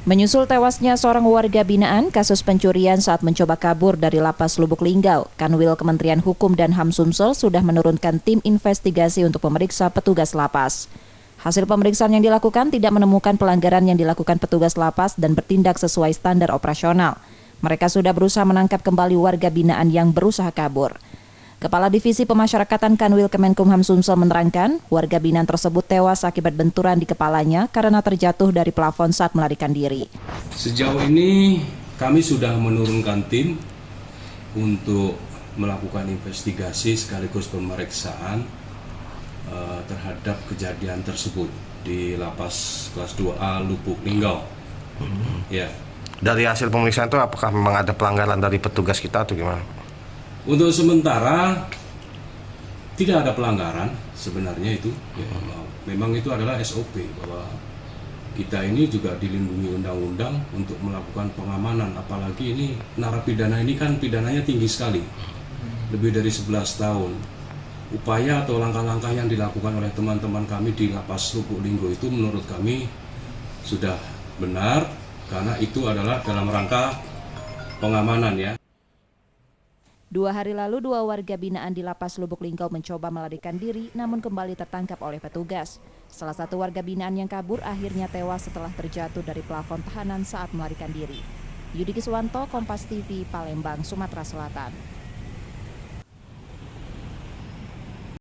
Menyusul tewasnya seorang warga binaan kasus pencurian saat mencoba kabur dari Lapas Lubuk Linggau, Kanwil Kementerian Hukum dan HAM Sumsel sudah menurunkan tim investigasi untuk memeriksa petugas lapas. Hasil pemeriksaan yang dilakukan tidak menemukan pelanggaran yang dilakukan petugas lapas dan bertindak sesuai standar operasional. Mereka sudah berusaha menangkap kembali warga binaan yang berusaha kabur. Kepala Divisi Pemasyarakatan Kanwil Kemenkumham Sumsel menerangkan, warga binaan tersebut tewas akibat benturan di kepalanya karena terjatuh dari plafon saat melarikan diri. Sejauh ini kami sudah menurunkan tim untuk melakukan investigasi sekaligus pemeriksaan terhadap kejadian tersebut di Lapas Kelas 2A Lubuk Linggau. Ya. Dari hasil pemeriksaan itu apakah memang ada pelanggaran dari petugas kita atau gimana? Untuk sementara tidak ada pelanggaran sebenarnya itu. Ya, memang itu adalah SOP bahwa kita ini juga dilindungi undang-undang untuk melakukan pengamanan, apalagi ini narapidana ini kan pidananya tinggi sekali, lebih dari 11 tahun. Upaya atau langkah-langkah yang dilakukan oleh teman-teman kami di Lapas Lubuk Linggau itu menurut kami sudah benar, karena itu adalah dalam rangka pengamanan ya. 2 hari lalu, 2 warga binaan di Lapas Lubuk Linggau mencoba melarikan diri namun kembali tertangkap oleh petugas. Salah satu warga binaan yang kabur akhirnya tewas setelah terjatuh dari plafon tahanan saat melarikan diri. Yudi Kiswanto, Kompas TV, Palembang, Sumatera Selatan.